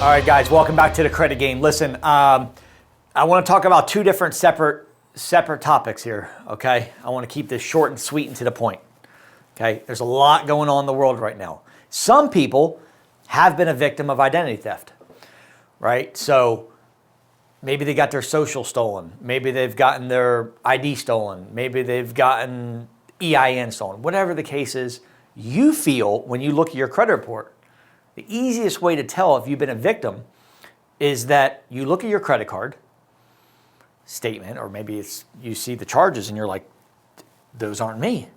All right, guys, welcome back to the credit game. Listen, I want to talk about two different separate topics here, okay? I want to keep this short and sweet and to the point, okay? There's a lot going on in the world right now. Some people have been a victim of identity theft, right? So maybe they got their social stolen. Maybe they've gotten their ID stolen. Maybe they've gotten EIN stolen. Whatever the case is, you feel when you look at your credit report, the easiest way to tell if you've been a victim is that you look at your credit card statement, or maybe it's you see the charges and you're like, those aren't me.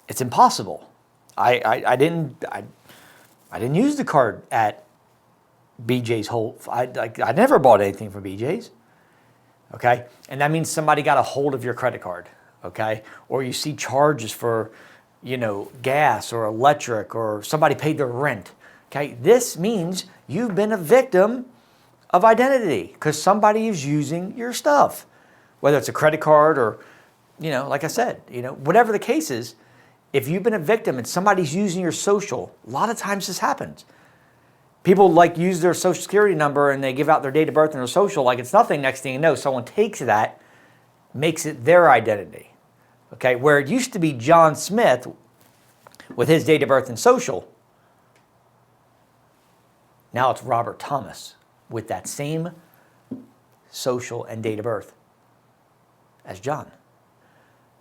It's impossible. I didn't use the card at BJ's whole. I never bought anything from BJ's. Okay, and that means somebody got a hold of your credit card. Okay, or you see charges for, gas or electric, or somebody paid their rent. Okay, this means you've been a victim of identity because somebody is using your stuff, whether it's a credit card or, like I said, whatever the case is. If you've been a victim and somebody's using your social, a lot of times this happens. People use their social security number and they give out their date of birth and their social like it's nothing. Next thing you know, someone takes that, makes it their identity. Okay, where it used to be John Smith with his date of birth and social, now it's Robert Thomas with that same social and date of birth as John.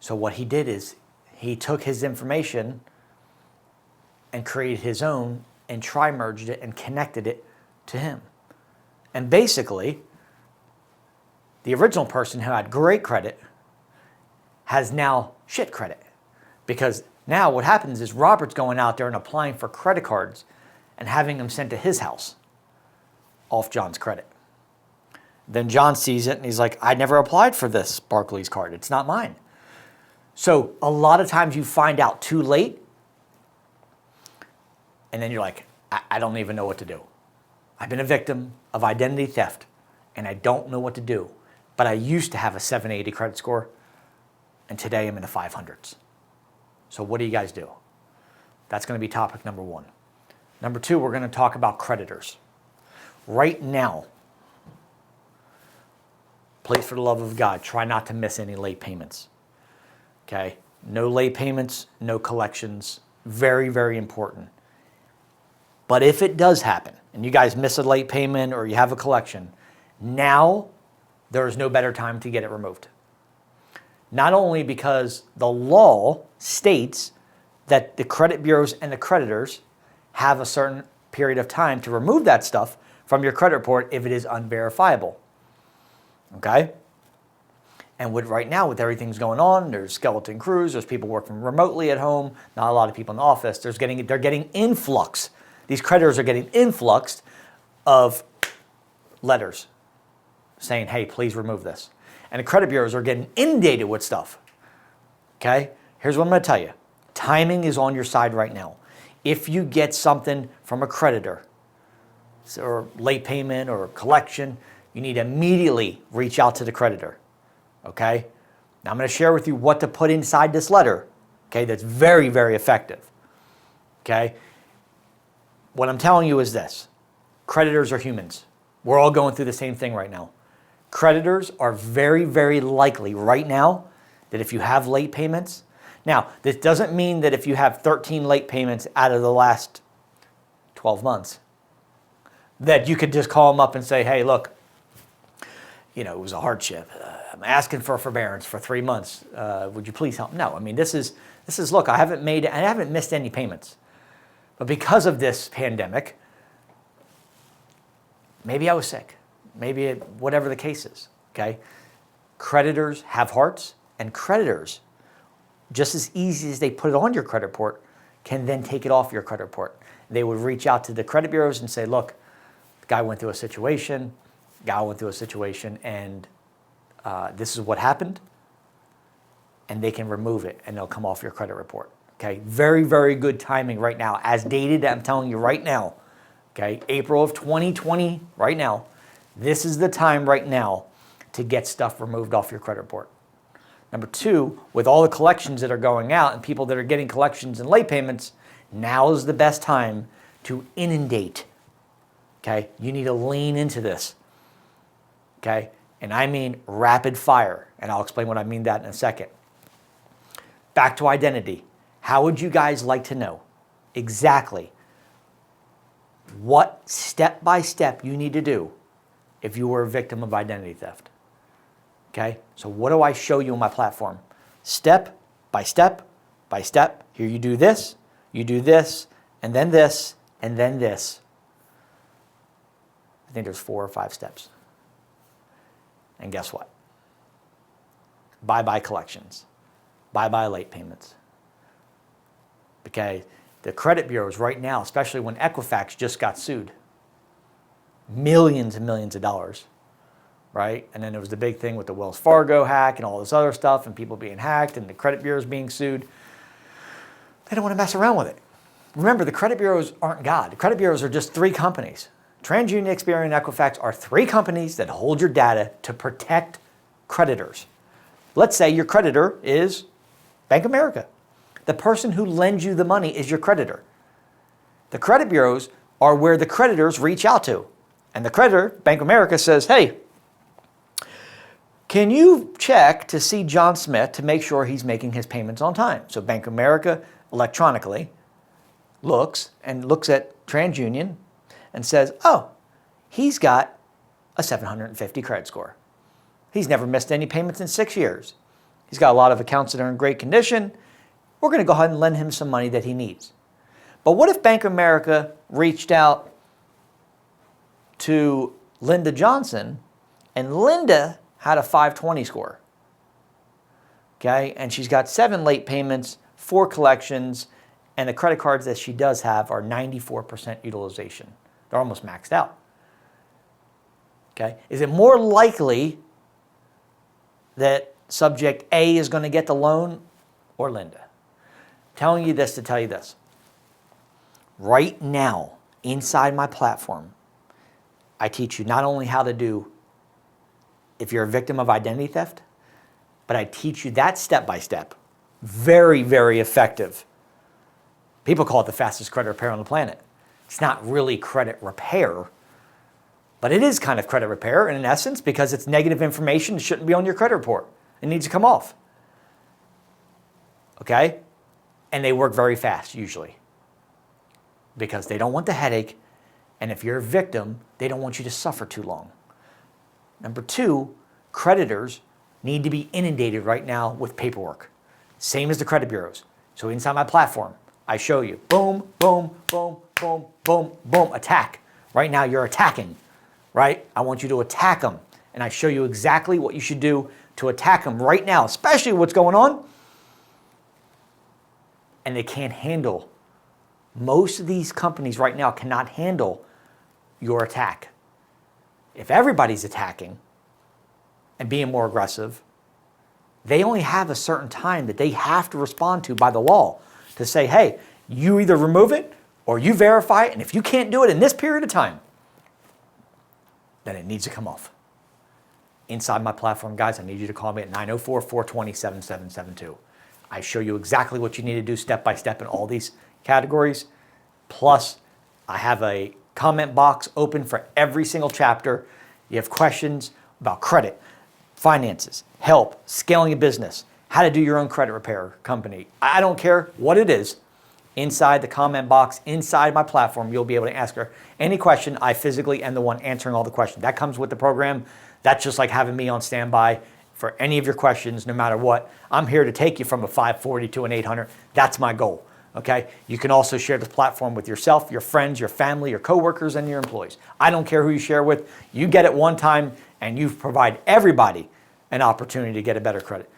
So what he did is he took his information and created his own and tri-merged it and connected it to him. And basically, the original person who had great credit has now shit credit. Because now what happens is Robert's going out there and applying for credit cards and having them sent to his house off John's credit. Then John sees it and he's like, I never applied for this Barclays card. It's not mine. So a lot of times you find out too late and then you're like, I don't even know what to do. I've been a victim of identity theft and I don't know what to do. But I used to have a 780 credit score and today I'm in the 500s. So what do you guys do? That's going to be topic number one. Number two, we're going to talk about creditors. Right now, please, for the love of God, try not to miss any late payments. Okay? No late payments, no collections. Very, very important. But if it does happen, and you guys miss a late payment or you have a collection, now there is no better time to get it removed. Not only because the law states that the credit bureaus and the creditors have a certain period of time to remove that stuff from your credit report if it is unverifiable. Okay? And right now, with everything's going on, there's skeleton crews, there's people working remotely at home, not a lot of people in the office. They're getting influx. These creditors are getting influxed of letters saying, hey, please remove this. And the credit bureaus are getting inundated with stuff. Okay? Here's what I'm going to tell you. Timing is on your side right now. If you get something from a creditor, or late payment or collection, you need to immediately reach out to the creditor. Okay? Now I'm going to share with you what to put inside this letter. Okay? That's very, very effective. Okay? What I'm telling you is this. Creditors are humans. We're all going through the same thing right now. Creditors are very, very likely right now that if you have late payments, now this doesn't mean that if you have 13 late payments out of the last 12 months, that you could just call them up and say, hey, look, it was a hardship. I'm asking for forbearance for 3 months. Would you please help? No, I mean, this is look, I haven't missed any payments. But because of this pandemic, maybe I was sick. Maybe whatever the case is, okay? Creditors have hearts, and creditors, just as easy as they put it on your credit report, can then take it off your credit report. They would reach out to the credit bureaus and say, look, the guy went through a situation, and this is what happened, and they can remove it, and they'll come off your credit report, okay? Very, very good timing right now. As dated, I'm telling you right now, okay? April of 2020, right now, this is the time right now to get stuff removed off your credit report. Number two, with all the collections that are going out and people that are getting collections and late payments, now is the best time to inundate Okay? You need to lean into this. Okay? And I mean rapid fire. And I'll explain what I mean that in a second. Back to identity. How would you guys like to know exactly what step by step you need to do if you were a victim of identity theft? Okay? So what do I show you on my platform? Step by step by step. Here you do this, and then this, and then this. I think there's 4 or 5 steps. And guess what? Bye-bye collections. Bye-bye late payments. Okay, the credit bureaus right now, especially when Equifax just got sued, millions and millions of dollars, right? And then there was the big thing with the Wells Fargo hack and all this other stuff and people being hacked and the credit bureaus being sued. They don't want to mess around with it. Remember, the credit bureaus aren't God. The credit bureaus are just 3 companies. TransUnion, Experian, and Equifax are 3 companies that hold your data to protect creditors. Let's say your creditor is Bank of America. The person who lends you the money is your creditor. The credit bureaus are where the creditors reach out to. And the creditor, Bank of America, says, hey, can you check to see John Smith to make sure he's making his payments on time? So Bank of America electronically looks at TransUnion and says, oh, he's got a 750 credit score. He's never missed any payments in 6 years. He's got a lot of accounts that are in great condition. We're going to go ahead and lend him some money that he needs. But what if Bank of America reached out to Linda Johnson and Linda had a 520 score? Okay, and she's got 7 late payments, 4 collections, and the credit cards that she does have are 94% utilization. They're almost maxed out. Okay, is it more likely that subject A is going to get the loan or Linda? Telling you this to tell you this. Right now, inside my platform, I teach you not only how to do if you're a victim of identity theft, but I teach you that step by step. Very, very effective. People call it the fastest credit repair on the planet. It's not really credit repair, but it is kind of credit repair in essence because it's negative information that shouldn't be on your credit report. It needs to come off. Okay? And they work very fast usually because they don't want the headache. And if you're a victim, they don't want you to suffer too long. Number 2, creditors need to be inundated right now with paperwork. Same as the credit bureaus. So inside my platform, I show you, boom, boom, boom, boom, boom, boom, attack. Right now you're attacking, right? I want you to attack them. And I show you exactly what you should do to attack them right now, especially what's going on. And they can't handle. Most of these companies right now cannot handle your attack. If everybody's attacking and being more aggressive, they only have a certain time that they have to respond to by the law to say, hey, you either remove it or you verify it, and if you can't do it in this period of time, then it needs to come off. Inside my platform, guys, I need you to call me at 904-420-7772. I show you exactly what you need to do step by step in all these categories. Plus, I have a comment box open for every single chapter. You have questions about credit, finances, help, scaling a business, how to do your own credit repair company. I don't care what it is. Inside the comment box, inside my platform, you'll be able to ask her any question. I physically am the one answering all the questions. That comes with the program. That's just like having me on standby for any of your questions, no matter what. I'm here to take you from a 540 to an 800. That's my goal, okay? You can also share this platform with yourself, your friends, your family, your coworkers, and your employees. I don't care who you share with. You get it one time, and you provide everybody an opportunity to get a better credit.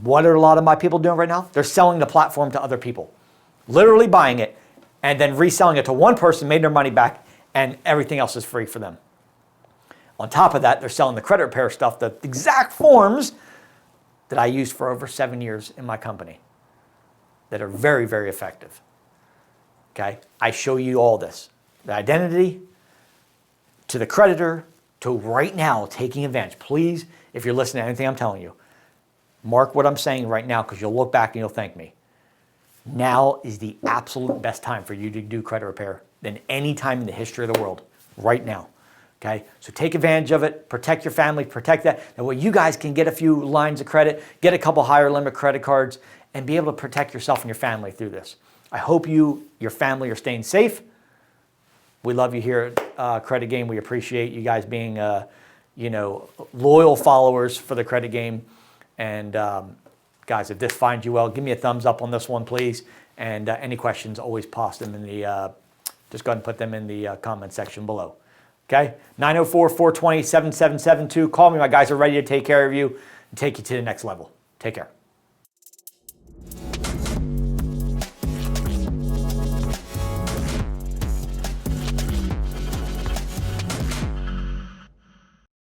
What are a lot of my people doing right now? They're selling the platform to other people. Literally buying it and then reselling it to one person, made their money back, and everything else is free for them. On top of that, they're selling the credit repair stuff, the exact forms that I used for over 7 years in my company that are very, very effective. Okay? I show you all this. The identity, to the creditor, to right now taking advantage. Please, if you're listening to anything I'm telling you, mark what I'm saying right now because you'll look back and you'll thank me. Now is the absolute best time for you to do credit repair than any time in the history of the world. right now. Okay, so take advantage of it, protect your family, protect that. That way you guys can get a few lines of credit, get a couple higher limit credit cards, and be able to protect yourself and your family through this. I hope your family are staying safe. We love you here at Credit Game. We appreciate you guys being, loyal followers for the Credit Game. And guys, if this finds you well, give me a thumbs up on this one, please. And any questions, always post them in the, just go ahead and put them in the comment section below. Okay, 904-420-7772. Call me. My guys are ready to take care of you and take you to the next level. Take care.